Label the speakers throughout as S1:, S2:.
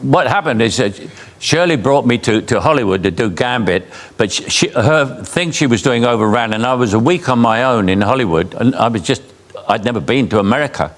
S1: what happened is that Shirley brought me to Hollywood to do Gambit, but her thing she was doing overran, and I was a week on my own in Hollywood, and I'd never been to America.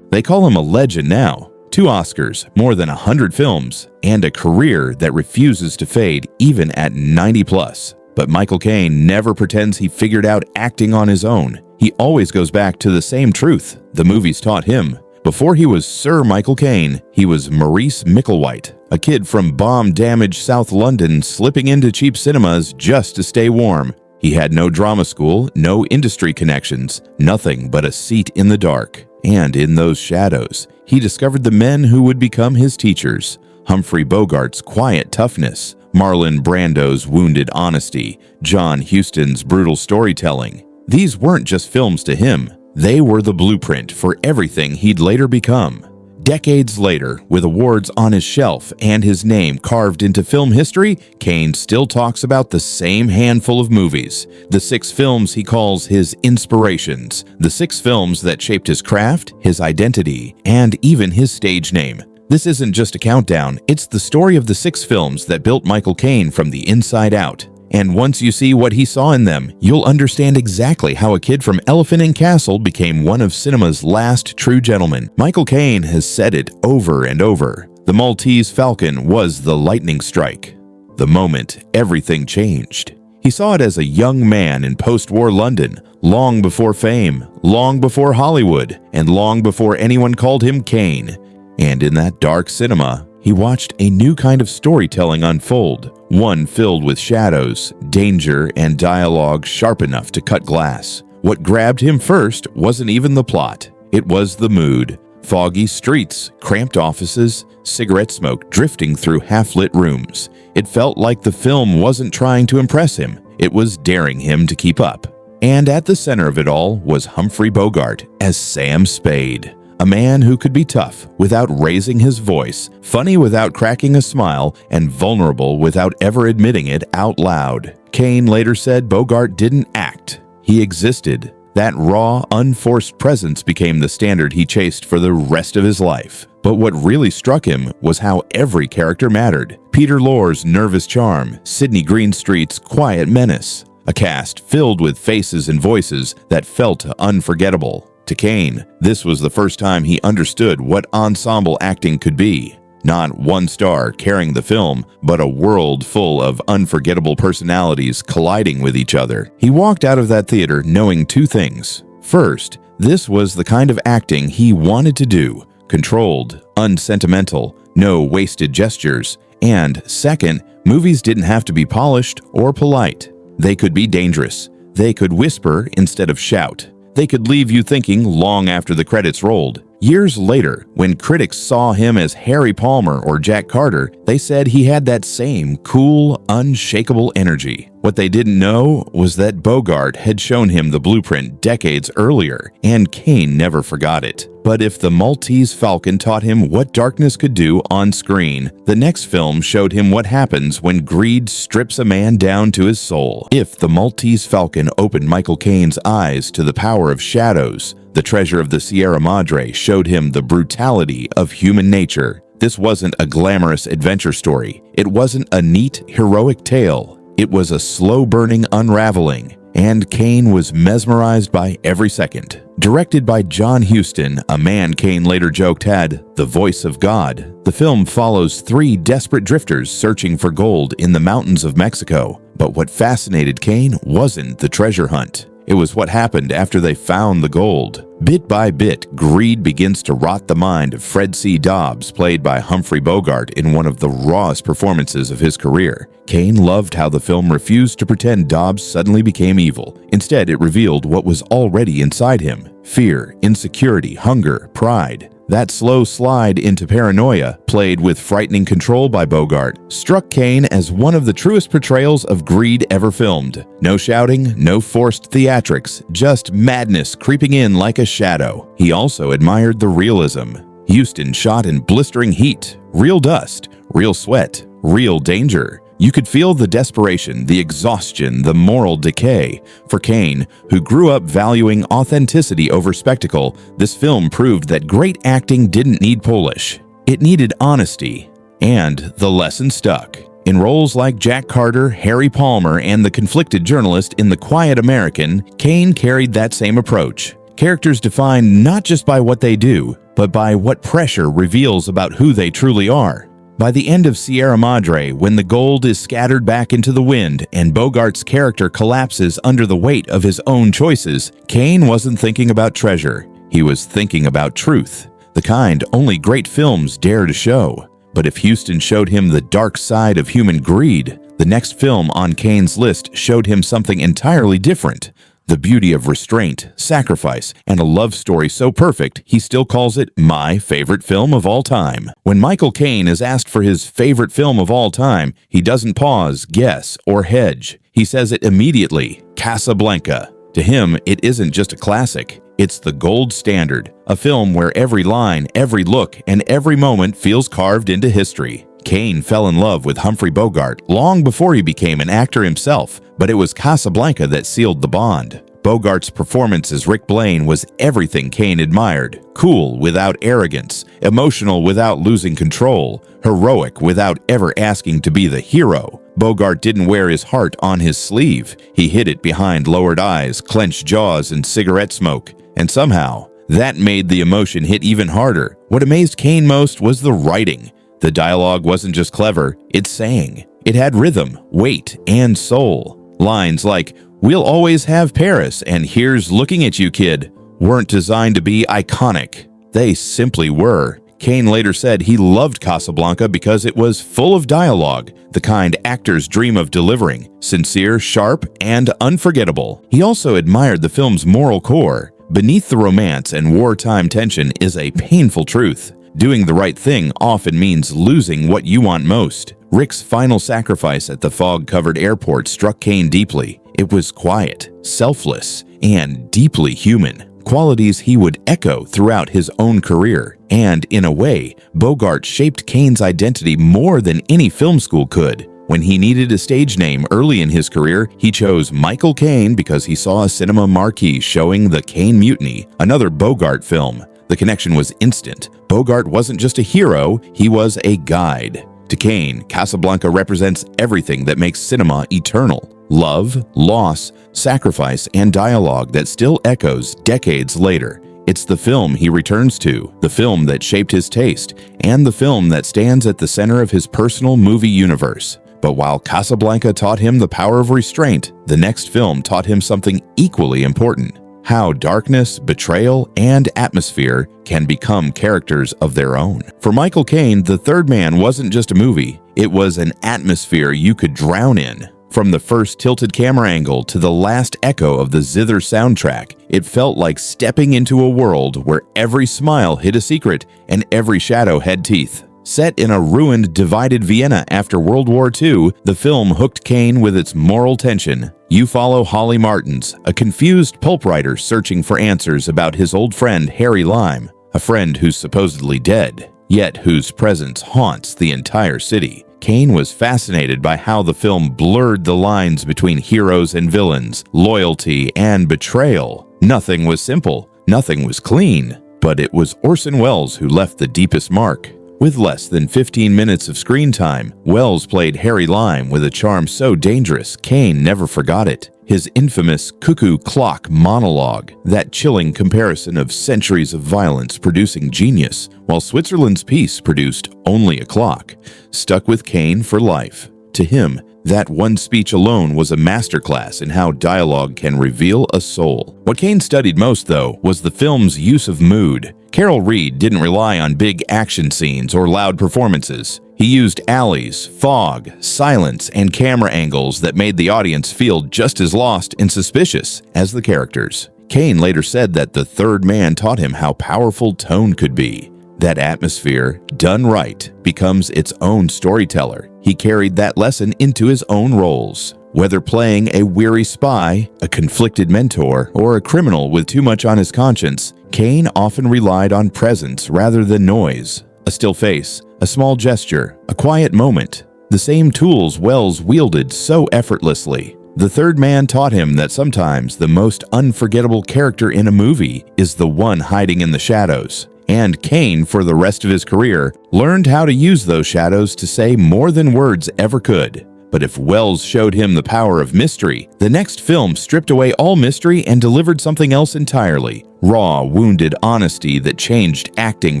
S2: They call him a legend now. 2 Oscars, more than 100 films, and a career that refuses to fade even at 90 plus. But Michael Caine never pretends he figured out acting on his own. He always goes back to the same truth the movies taught him. Before he was Sir Michael Caine, he was Maurice Micklewhite, a kid from bomb-damaged South London slipping into cheap cinemas just to stay warm. He had no drama school, no industry connections, nothing but a seat in the dark. And in those shadows, he discovered the men who would become his teachers. Humphrey Bogart's quiet toughness, Marlon Brando's wounded honesty, John Huston's brutal storytelling. These weren't just films to him. They were the blueprint for everything he'd later become. Decades later, with awards on his shelf and his name carved into film history, Caine still talks about the same handful of movies, the 6 films he calls his inspirations, the 6 films that shaped his craft, his identity, and even his stage name. This isn't just a countdown, it's the story of the 6 films that built Michael Caine from the inside out. And once you see what he saw in them, you'll understand exactly how a kid from Elephant and Castle became one of cinema's last true gentlemen. Michael Caine has said it over and over. The Maltese Falcon was the lightning strike. The moment everything changed. He saw it as a young man in post-war London, long before fame, long before Hollywood, and long before anyone called him Caine. And in that dark cinema, he watched a new kind of storytelling unfold, one filled with shadows, danger, and dialogue sharp enough to cut glass. What grabbed him first wasn't even the plot. It was the mood. Foggy streets, cramped offices, cigarette smoke drifting through half-lit rooms. It felt like the film wasn't trying to impress him. It was daring him to keep up. And at the center of it all was Humphrey Bogart as Sam Spade. A man who could be tough without raising his voice, funny without cracking a smile, and vulnerable without ever admitting it out loud. Caine later said Bogart didn't act. He existed. That raw, unforced presence became the standard he chased for the rest of his life. But what really struck him was how every character mattered. Peter Lorre's nervous charm, Sidney Greenstreet's quiet menace. A cast filled with faces and voices that felt unforgettable. To Caine, this was the first time he understood what ensemble acting could be. Not one star carrying the film, but a world full of unforgettable personalities colliding with each other. He walked out of that theater knowing 2 things. First, this was the kind of acting he wanted to do. Controlled, unsentimental, no wasted gestures. And second, movies didn't have to be polished or polite. They could be dangerous. They could whisper instead of shout. They could leave you thinking long after the credits rolled. Years later, when critics saw him as Harry Palmer or Jack Carter, they said he had that same cool, unshakable energy. What they didn't know was that Bogart had shown him the blueprint decades earlier, and Caine never forgot it. But if the Maltese Falcon taught him what darkness could do on screen, the next film showed him what happens when greed strips a man down to his soul. If the Maltese Falcon opened Michael Caine's eyes to the power of shadows, The Treasure of the Sierra Madre showed him the brutality of human nature. This wasn't a glamorous adventure story. It wasn't a neat, heroic tale. It was a slow-burning unraveling, and Caine was mesmerized by every second. Directed by John Huston, a man Caine later joked had the voice of God, the film follows 3 desperate drifters searching for gold in the mountains of Mexico. But what fascinated Caine wasn't the treasure hunt. It was what happened after they found the gold. Bit by bit, greed begins to rot the mind of Fred C. Dobbs, played by Humphrey Bogart in one of the rawest performances of his career. Caine loved how the film refused to pretend Dobbs suddenly became evil. Instead, it revealed what was already inside him: fear, insecurity, hunger, pride. That slow slide into paranoia, played with frightening control by Bogart, struck Caine as one of the truest portrayals of greed ever filmed. No shouting, no forced theatrics, just madness creeping in like a shadow. He also admired the realism. Huston shot in blistering heat, real dust, real sweat, real danger. You could feel the desperation, the exhaustion, the moral decay. For Caine, who grew up valuing authenticity over spectacle, this film proved that great acting didn't need polish. It needed honesty. And the lesson stuck. In roles like Jack Carter, Harry Palmer, and the conflicted journalist in The Quiet American, Caine carried that same approach. Characters defined not just by what they do, but by what pressure reveals about who they truly are. By the end of Sierra Madre, when the gold is scattered back into the wind and Bogart's character collapses under the weight of his own choices, Caine wasn't thinking about treasure. He was thinking about truth, the kind only great films dare to show. But if Huston showed him the dark side of human greed, the next film on Caine's list showed him something entirely different. The beauty of restraint, sacrifice, and a love story so perfect, he still calls it my favorite film of all time. When Michael Caine is asked for his favorite film of all time, he doesn't pause, guess, or hedge. He says it immediately, Casablanca. To him, it isn't just a classic. It's the gold standard, a film where every line, every look, and every moment feels carved into history. Caine fell in love with Humphrey Bogart long before he became an actor himself, but it was Casablanca that sealed the bond. Bogart's performance as Rick Blaine was everything Caine admired. Cool without arrogance, emotional without losing control, heroic without ever asking to be the hero. Bogart didn't wear his heart on his sleeve. He hid it behind lowered eyes, clenched jaws, and cigarette smoke. And somehow, that made the emotion hit even harder. What amazed Caine most was the writing. The dialogue wasn't just clever, it sang. It had rhythm, weight, and soul. Lines like, "We'll always have Paris," and "Here's looking at you, kid," weren't designed to be iconic. They simply were. Caine later said he loved Casablanca because it was full of dialogue, the kind actors dream of delivering, sincere, sharp, and unforgettable. He also admired the film's moral core. Beneath the romance and wartime tension is a painful truth. Doing the right thing often means losing what you want most. Rick's final sacrifice at the fog-covered airport struck Caine deeply. It was quiet, selfless, and deeply human. Qualities he would echo throughout his own career. And, in a way, Bogart shaped Caine's identity more than any film school could. When he needed a stage name early in his career, he chose Michael Caine because he saw a cinema marquee showing The Caine Mutiny, another Bogart film. The connection was instant. Bogart wasn't just a hero, he was a guide. To Caine, Casablanca represents everything that makes cinema eternal. Love, loss, sacrifice, and dialogue that still echoes decades later. It's the film he returns to, the film that shaped his taste, and the film that stands at the center of his personal movie universe. But while Casablanca taught him the power of restraint, the next film taught him something equally important: how darkness, betrayal, and atmosphere can become characters of their own. For Michael Caine, The Third Man wasn't just a movie, it was an atmosphere you could drown in. From the first tilted camera angle to the last echo of the zither soundtrack, it felt like stepping into a world where every smile hid a secret and every shadow had teeth. Set in a ruined, divided Vienna after World War II, the film hooked Caine with its moral tension. You follow Holly Martins, a confused pulp writer searching for answers about his old friend Harry Lime, a friend who's supposedly dead, yet whose presence haunts the entire city. Caine was fascinated by how the film blurred the lines between heroes and villains, loyalty and betrayal. Nothing was simple, nothing was clean, but it was Orson Welles who left the deepest mark. With less than 15 minutes of screen time, Welles played Harry Lime with a charm so dangerous, Caine never forgot it. His infamous cuckoo clock monologue, that chilling comparison of centuries of violence producing genius, while Switzerland's peace produced only a clock, stuck with Caine for life. To him, that one speech alone was a masterclass in how dialogue can reveal a soul. What Caine studied most, though, was the film's use of mood. Carol Reed didn't rely on big action scenes or loud performances. He used alleys, fog, silence, and camera angles that made the audience feel just as lost and suspicious as the characters. Caine later said that The Third Man taught him how powerful tone could be. That atmosphere, done right, becomes its own storyteller. He carried that lesson into his own roles. Whether playing a weary spy, a conflicted mentor, or a criminal with too much on his conscience, Caine often relied on presence rather than noise. A still face, a small gesture, a quiet moment. The same tools Welles wielded so effortlessly. The Third Man taught him that sometimes the most unforgettable character in a movie is the one hiding in the shadows. And Caine, for the rest of his career, learned how to use those shadows to say more than words ever could. But if Wells showed him the power of mystery, the next film stripped away all mystery and delivered something else entirely. Raw, wounded honesty that changed acting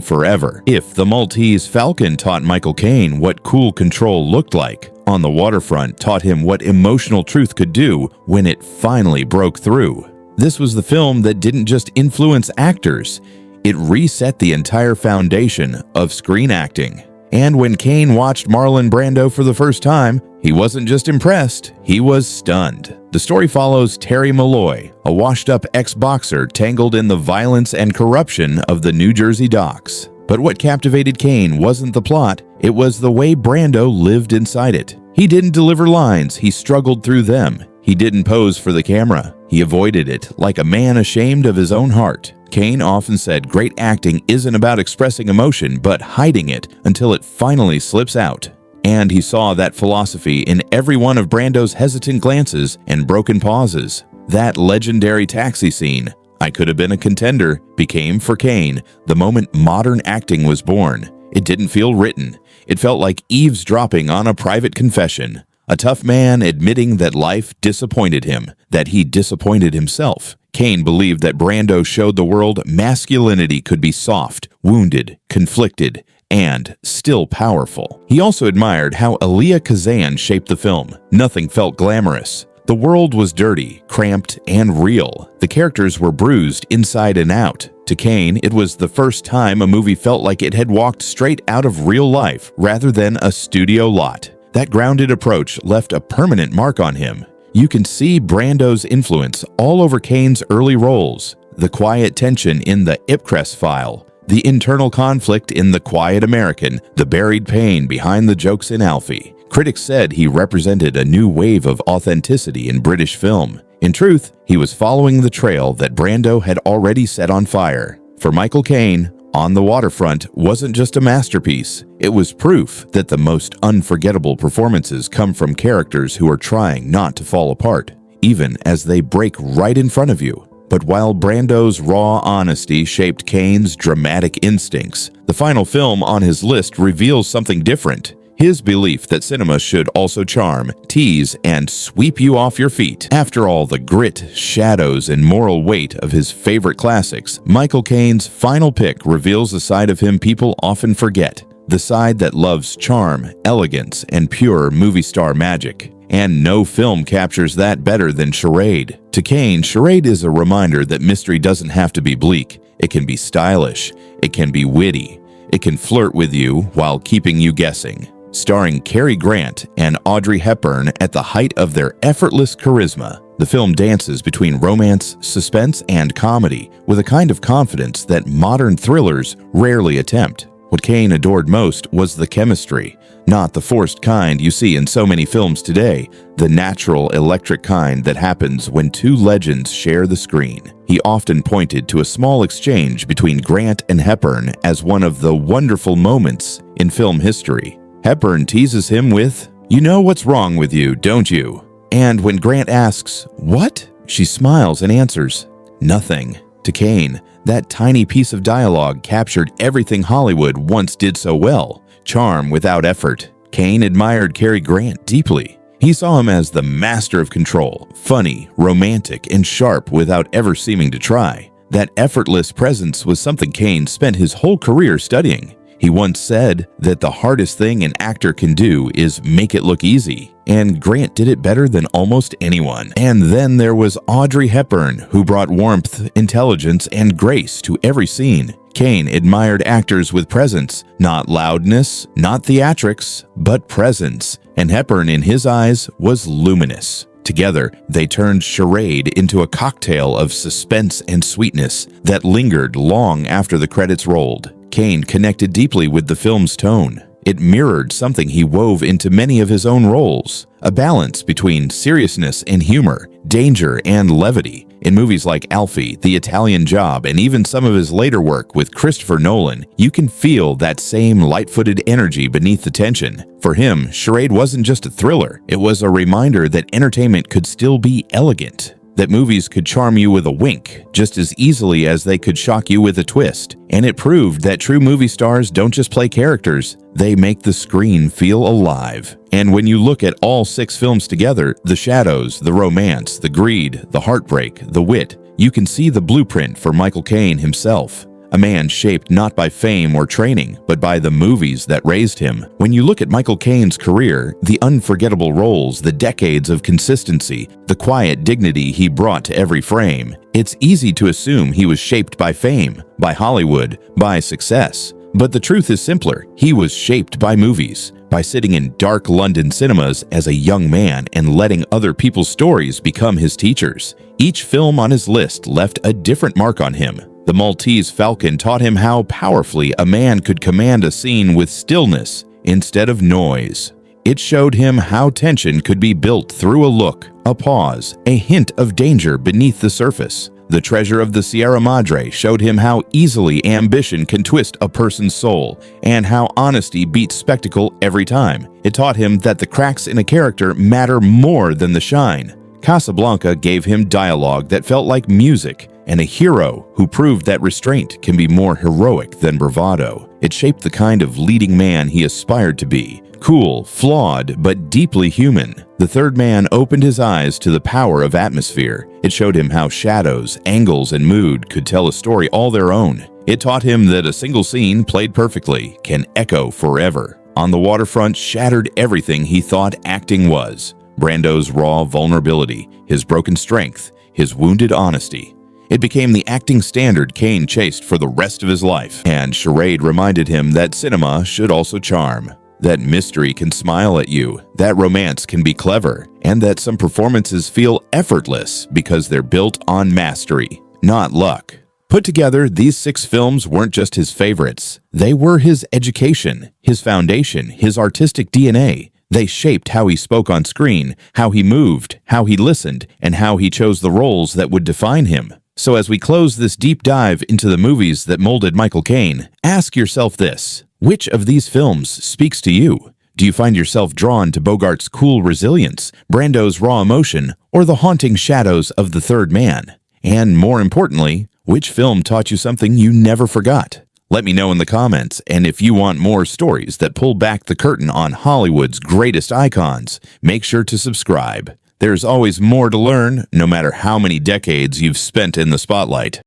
S2: forever. If The Maltese Falcon taught Michael Caine what cool control looked like, On the Waterfront taught him what emotional truth could do when it finally broke through. This was the film that didn't just influence actors, it reset the entire foundation of screen acting. And when Caine watched Marlon Brando for the first time, he wasn't just impressed, he was stunned. The story follows Terry Malloy, a washed-up ex-boxer tangled in the violence and corruption of the New Jersey docks. But what captivated Caine wasn't the plot, it was the way Brando lived inside it. He didn't deliver lines, he struggled through them. He didn't pose for the camera, he avoided it like a man ashamed of his own heart. Caine often said great acting isn't about expressing emotion, but hiding it until it finally slips out. And he saw that philosophy in every one of Brando's hesitant glances and broken pauses. That legendary taxi scene, I Could Have Been a Contender, became for Caine the moment modern acting was born. It didn't feel written. It felt like eavesdropping on a private confession. A tough man admitting that life disappointed him, that he disappointed himself. Caine believed that Brando showed the world masculinity could be soft, wounded, conflicted, and still powerful. He also admired how Elia Kazan shaped the film. Nothing felt glamorous. The world was dirty, cramped, and real. The characters were bruised inside and out. To Caine, it was the first time a movie felt like it had walked straight out of real life rather than a studio lot. That grounded approach left a permanent mark on him. You can see Brando's influence all over Caine's early roles. The quiet tension in The Ipcress File, the internal conflict in The Quiet American, the buried pain behind the jokes in Alfie. Critics said he represented a new wave of authenticity in British film. In truth, he was following the trail that Brando had already set on fire. For Michael Caine, On the Waterfront wasn't just a masterpiece, it was proof that the most unforgettable performances come from characters who are trying not to fall apart, even as they break right in front of you. But while Brando's raw honesty shaped Caine's dramatic instincts, the final film on his list reveals something different. His belief that cinema should also charm, tease, and sweep you off your feet. After all the grit, shadows, and moral weight of his favorite classics, Michael Caine's final pick reveals a side of him people often forget. The side that loves charm, elegance, and pure movie star magic. And no film captures that better than Charade. To Caine, Charade is a reminder that mystery doesn't have to be bleak. It can be stylish. It can be witty. It can flirt with you while keeping you guessing. Starring Cary Grant and Audrey Hepburn at the height of their effortless charisma, the film dances between romance, suspense, and comedy with a kind of confidence that modern thrillers rarely attempt. What Caine adored most was the chemistry, not the forced kind you see in so many films today, the natural, electric kind that happens when two legends share the screen. He often pointed to a small exchange between Grant and Hepburn as one of the wonderful moments in film history. Hepburn teases him with, "You know what's wrong with you, don't you?" And when Grant asks, "What?" she smiles and answers, "Nothing." To Caine, that tiny piece of dialogue captured everything Hollywood once did so well, charm without effort. Caine admired Cary Grant deeply. He saw him as the master of control, funny, romantic, and sharp without ever seeming to try. That effortless presence was something Caine spent his whole career studying. He once said that the hardest thing an actor can do is make it look easy, and Grant did it better than almost anyone. And then there was Audrey Hepburn, who brought warmth, intelligence, and grace to every scene. Caine admired actors with presence, not loudness, not theatrics, but presence, and Hepburn in his eyes was luminous. Together, they turned Charade into a cocktail of suspense and sweetness that lingered long after the credits rolled. Caine connected deeply with the film's tone. It mirrored something he wove into many of his own roles, a balance between seriousness and humor, danger and levity. In movies like Alfie, The Italian Job, and even some of his later work with Christopher Nolan, you can feel that same light-footed energy beneath the tension. For him, Charade wasn't just a thriller, it was a reminder that entertainment could still be elegant. that movies could charm you with a wink just as easily as they could shock you with a twist. And it proved that true movie stars don't just play characters, they make the screen feel alive. And when you look at all 6 films together, the shadows, the romance, the greed, the heartbreak, the wit, you can see the blueprint for Michael Caine himself. A man shaped not by fame or training, but by the movies that raised him. When you look at Michael Caine's career, the unforgettable roles, the decades of consistency, the quiet dignity he brought to every frame, it's easy to assume he was shaped by fame, by Hollywood, by success. But the truth is simpler. He was shaped by movies, by sitting in dark London cinemas as a young man and letting other people's stories become his teachers. Each film on his list left a different mark on him. The Maltese Falcon taught him how powerfully a man could command a scene with stillness instead of noise. It showed him how tension could be built through a look, a pause, a hint of danger beneath the surface. The Treasure of the Sierra Madre showed him how easily ambition can twist a person's soul, and how honesty beats spectacle every time. It taught him that the cracks in a character matter more than the shine. Casablanca gave him dialogue that felt like music, and a hero who proved that restraint can be more heroic than bravado. It shaped the kind of leading man he aspired to be. Cool, flawed, but deeply human. The Third Man opened his eyes to the power of atmosphere. It showed him how shadows, angles, and mood could tell a story all their own. It taught him that a single scene played perfectly can echo forever. On the Waterfront shattered everything he thought acting was. Brando's raw vulnerability, his broken strength, his wounded honesty. It became the acting standard Caine chased for the rest of his life. And Charade reminded him that cinema should also charm. That mystery can smile at you, that romance can be clever, and that some performances feel effortless because they're built on mastery, not luck. Put together, these 6 films weren't just his favorites. They were his education, his foundation, his artistic DNA. They shaped how he spoke on screen, how he moved, how he listened, and how he chose the roles that would define him. So as we close this deep dive into the movies that molded Michael Caine, ask yourself this: which of these films speaks to you? Do you find yourself drawn to Bogart's cool resilience, Brando's raw emotion, or the haunting shadows of The Third Man? And more importantly, which film taught you something you never forgot? Let me know in the comments, and if you want more stories that pull back the curtain on Hollywood's greatest icons, make sure to subscribe. There's always more to learn, no matter how many decades you've spent in the spotlight.